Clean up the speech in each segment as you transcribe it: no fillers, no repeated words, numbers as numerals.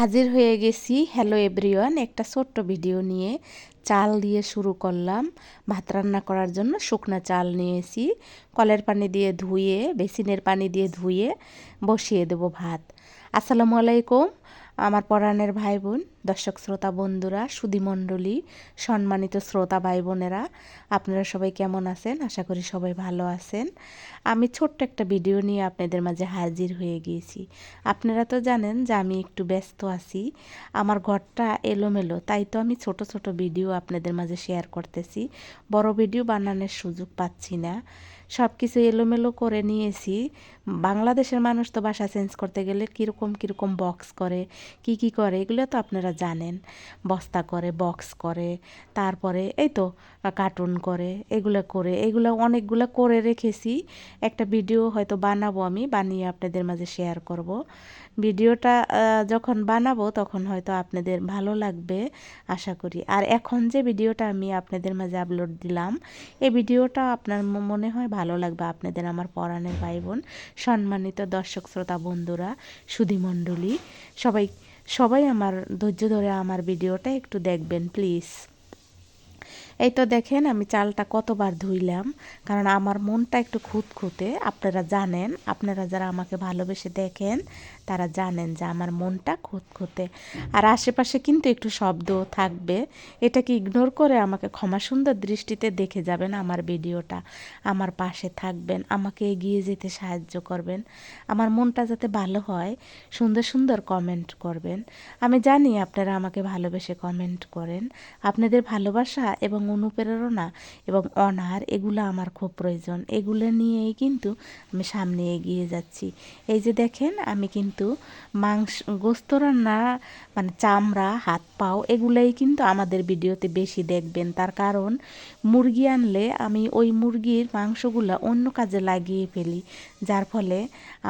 হাজির হয়ে গেছি। হ্যালো এভরিওয়ান, একটা ছোট্ট ভিডিও নিয়ে। চাল দিয়ে শুরু করলাম। ভাত রান্না করার জন্য শুকনা চাল নিয়েছি। কলের পানি দিয়ে ধুয়ে, বেসিনের পানি দিয়ে ধুয়ে বসিয়ে দেব ভাত। আসসালামু আলাইকুম আমার পরাণের ভাই বোন, দর্শক শ্রোতা বন্ধুরা, সুধীমণ্ডলী, সম্মানিত শ্রোতা ভাই বোনেরা, আপনারা সবাই কেমন আছেন? আশা করি সবাই ভালো আছেন। আমি ছোট্ট একটা ভিডিও নিয়ে আপনাদের মাঝে হাজির হয়ে গিয়েছি। আপনারা তো জানেন যে আমি একটু ব্যস্ত আছি, আমার ঘরটা এলোমেলো, তাই তো আমি ছোট ছোট ভিডিও আপনাদের মাঝে শেয়ার করতেছি। বড় ভিডিও বানানোর সুযোগ পাচ্ছি না, সব কিছু এলোমেলো করে নিয়েছি। বাংলাদেশের মানুষ তো বাসা চেঞ্জ করতে গেলে কীরকম কীরকম বক্স করে, কি করে, এগুলো তো আপনারা জানেন। বস্তা করে, বক্স করে, তারপরে এই তো কার্টুন করে, এগুলো অনেকগুলো করে রেখেছি। একটা ভিডিও হয়তো বানাবো, আমি বানিয়ে আপনাদের মাঝে শেয়ার করব। ভিডিওটা যখন বানাবো তখন হয়তো আপনাদের ভালো লাগবে আশা করি। আর এখন যে ভিডিওটা আমি আপনাদের মাঝে আপলোড দিলাম, এই ভিডিওটা আপনার মনে হয় ভালো লাগবে আপনাদের, আমার পরাণের ভাই বোন, সম্মানিত দর্শক শ্রোতা বন্ধুরা, সুধীমণ্ডলী, সবাই সবাই আমার ধৈর্য ধরে আমার ভিডিওটা একটু দেখবেন প্লিজ। এই তো দেখেন আমি চালটা কতবার ধুইলাম, কারণ আমার মনটা একটু খুঁতখুঁতে। আপনারা জানেন, আপনারা যারা আমাকে ভালোবেসে দেখেন তারা জানেন যে আমার মনটা খুঁতখুঁতে। আর আশেপাশে কিন্তু একটু শব্দ থাকবে, এটাকে ইগনোর করে আমাকে ক্ষমা সুন্দর দৃষ্টিতে দেখে যাবেন আমার ভিডিওটা। আমার পাশে থাকবেন, আমাকে এগিয়ে যেতে সাহায্য করবেন। আমার মনটা যাতে ভালো হয়, সুন্দর সুন্দর কমেন্ট করবেন। আমি জানি আপনারা আমাকে ভালোবেসে কমেন্ট করেন। আপনাদের ভালোবাসা এবং অনুপ্রেরণা এবং অনার, এগুলো আমার খুব প্রয়োজন। এগুলো নিয়েই কিন্তু আমি সামনে এগিয়ে যাচ্ছি। এই যে দেখেন আমি কিন্তু গোস্ত রান্না, মানে চামড়া, হাত পাও, এগুলাই কিন্তু আমাদের ভিডিওতে বেশি দেখবেন। তার কারণ মুরগি আনলে আমি ওই মুরগির মাংসগুলো অন্য কাজে লাগিয়ে ফেলি, যার ফলে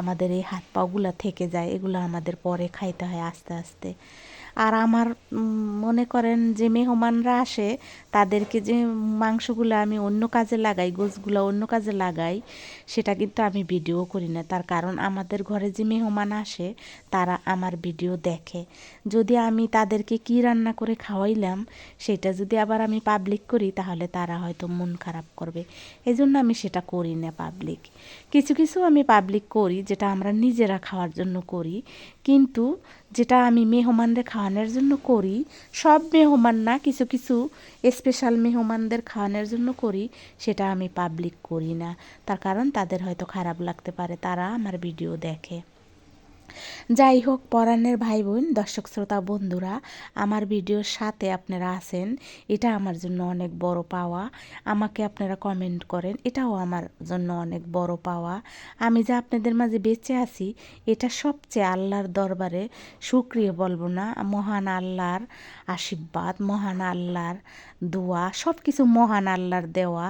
আমাদের এই হাত পাগুলো থেকে যায়। এগুলো আমাদের পরে খাইতে হয় আস্তে আস্তে। আর আমার মনে করেন যে মেহমানরা আসে, তাদেরকে যে মাংসগুলো আমি অন্য কাজে লাগাই, গোশগুলো অন্য কাজে লাগাই, সেটা কিন্তু আমি ভিডিও করি না। তার কারণ আমাদের ঘরে যে মেহমান আসে তারা আমার ভিডিও দেখে। যদি আমি তাদেরকে কি রান্না করে খাওয়াইলাম সেটা যদি আবার আমি পাবলিক করি, তাহলে তারা হয়তো মন খারাপ করবে। এই জন্য আমি সেটা করি না পাবলিক। কিছু কিছু আমি পাবলিক করি যেটা আমরা নিজেরা খাওয়ার জন্য করি, কিন্তু যেটা আমি মেহমানদের খাওয়ানোর জন্য করি, সব মেহমান না, কিছু কিছু স্পেশাল মেহমানদের খাওয়ানোর জন্য করি, সেটা আমি পাবলিক করি না। তার কারণ তাদের হয়তো খারাপ লাগতে পারে, তারা আমার ভিডিও দেখে। যাই হোক, পরাণের ভাই বোন, দর্শক শ্রোতা বন্ধুরা, আমার ভিডিওর সাথে আপনারা আছেন, এটা আমার জন্য অনেক বড় পাওয়া। আমাকে আপনারা কমেন্ট করেন, এটাও আমার জন্য অনেক বড় পাওয়া। আমি যে আপনাদের মাঝে বেঁচে আছি, এটা সবচেয়ে আল্লাহর দরবারে শুকরিয়া বলবো না, মহান আল্লাহর আশীর্বাদ, মহান আল্লাহর দোয়া, সব কিছু মহান আল্লাহর দেওয়া।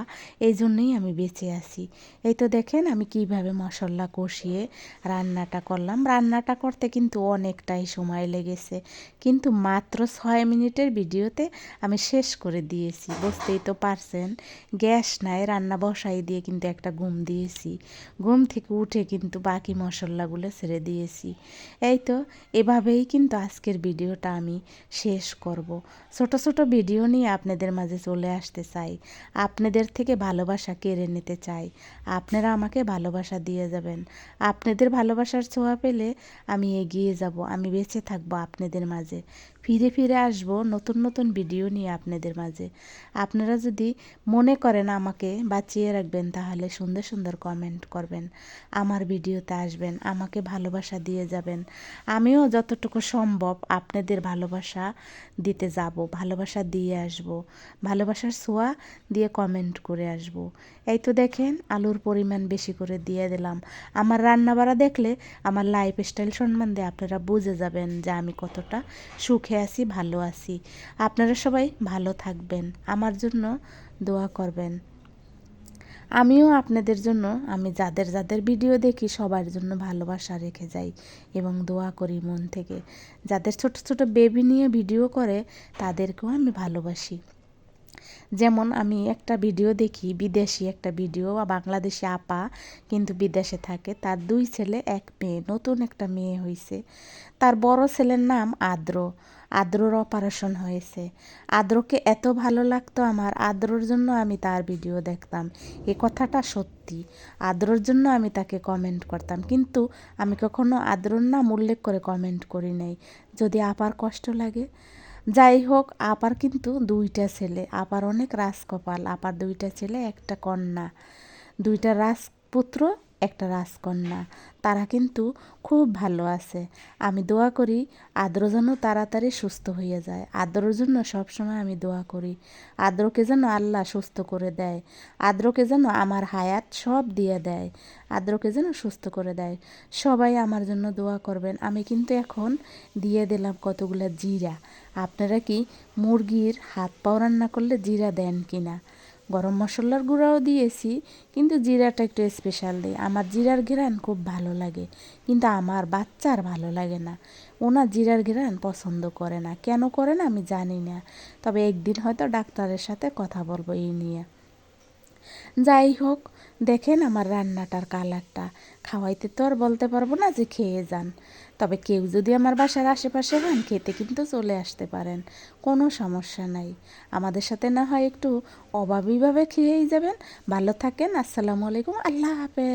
এই জন্যই আমি বেঁচে আছি। এই তো দেখেন আমি কিভাবে মশলা কষিয়ে রান্নাটা করলাম। রান্নাটা করতে কিন্তু অনেকটাই সময় লেগেছে, কিন্তু মাত্র 6 মিনিটের ভিডিওতে আমি শেষ করে দিয়েছি। বুঝতেই তো পারছেন, গ্যাস নাই, রান্না বসাই দিয়ে কিন্তু একটা ঘুম দিয়েছি। ঘুম থেকে উঠে কিন্তু বাকি মশলাগুলো ছেড়ে দিয়েছি। এই তো এভাবেই কিন্তু আজকের ভিডিওটা আমি শেষ করব। ছোট ছোট ভিডিও নিয়ে আপনাদের মাঝে চলে আসতে চাই, আপনাদের থেকে ভালোবাসা কেড়ে নিতে চাই। আপনারা আমাকে ভালোবাসা দিয়ে যাবেন। আপনাদের ভালোবাসার ছোঁয়া পেলে আমি এগিয়ে যাব, আমি বেঁচে থাকবো আপনাদের মাঝে, ফিরে ফিরে আসব নতুন নতুন ভিডিও নিয়ে আপনাদের মাঝে। আপনারা যদি মনে করেন আমাকে বাঁচিয়ে রাখবেন, তাহলে সুন্দর সুন্দর কমেন্ট করবেন, আমার ভিডিওতে আসবেন, আমাকে ভালোবাসা দিয়ে যাবেন। আমিও যতটুকু সম্ভব আপনাদের ভালোবাসা দিতে যাব, ভালোবাসা দিয়ে আসব, ভালোবাসার ছোঁয়া দিয়ে কমেন্ট করে আসব। এই তো দেখেন আলুর পরিমাণ বেশি করে দিয়ে দিলাম। আমার রান্নাবাড়া দেখলে আমার লাইফস্টাইল সম্বন্ধে আপনারা বুঝে যাবেন যে আমি কতটা সুখে আছি, ভালো আছি। আপনারা সবাই ভালো থাকবেন, আমার জন্য দোয়া করবেন। আমিও আপনাদের জন্য, আমি যাদের যাদের ভিডিও দেখি সবার জন্য ভালোবাসা রেখে যাই এবং দোয়া করি মন থেকে। যাদের ছোট ছোট বেবি নিয়ে ভিডিও করে তাদেরকেও আমি ভালোবাসি। যেমন আমি একটা ভিডিও দেখি, বিদেশি একটা ভিডিও, বা বাংলাদেশি আপা কিন্তু বিদেশে থাকে, তার 2 ছেলে 1 মেয়ে, নতুন একটা মেয়ে হয়েছে। তার বড় ছেলের নাম আদ্র। আদ্রর অপারেশন হয়েছে। আদ্রকে এত ভালো লাগতো আমার, আদ্রর জন্য আমি তার ভিডিও দেখতাম। এ কথাটা সত্যি। আদ্রর জন্য আমি তাকে কমেন্ট করতাম, কিন্তু আমি কখনো আদ্রর নাম উল্লেখ করে কমেন্ট করি নাই, যদি আপার কষ্ট লাগে। যাই হোক, আপার কিন্তু 2টা ছেলে, আপার অনেক রাজকপাল, আপার 2টা ছেলে, একটা কন্যা, 2টা রাজপুত্র, একটা রাজকন্যা। তারা কিন্তু খুব ভালো আছে। আমি দোয়া করি আদ্র যেন তাড়াতাড়ি সুস্থ হয়ে যায়। আদ্রর জন্য সবসময় আমি দোয়া করি, আদ্রকে যেন আল্লাহ সুস্থ করে দেয়, আদ্রকে যেন আমার হায়াত সব দিয়ে দেয়, আদ্রকে যেন সুস্থ করে দেয়। সবাই আমার জন্য দোয়া করবেন। আমি কিন্তু এখন দিয়ে দিলাম কতগুলো জিরা। আপনারা কি মুরগির হাত পাও রান্না করলে জিরা দেন কি না? গরম মশলার গুঁড়াও দিয়েছি, কিন্তু জিরাটা একটু স্পেশাল দিই। আমার জিরার ঘ্রাণ খুব ভালো লাগে, কিন্তু আমার বাচ্চার ভালো লাগে না। ওনা জিরার ঘ্রাণ পছন্দ করে না, কেন করে না আমি জানি না। তবে একদিন হয়তো ডাক্তারের সাথে কথা বলবো এই নিয়ে। যাই হোক, দেখেন আমার রান্নাটার কালারটা। খাওয়াইতে তো আর বলতে পারবো না যে খেয়ে যান, তবে কেউ যদি আমার বাসার আশেপাশে হন, খেতে কিন্তু চলে আসতে পারেন, কোনো সমস্যা নাই। আমাদের সাথে না হয় একটু অভাবীভাবে খেয়েই যাবেন। ভালো থাকেন। আসসালামু আলাইকুম। আল্লাহ হাফেজ।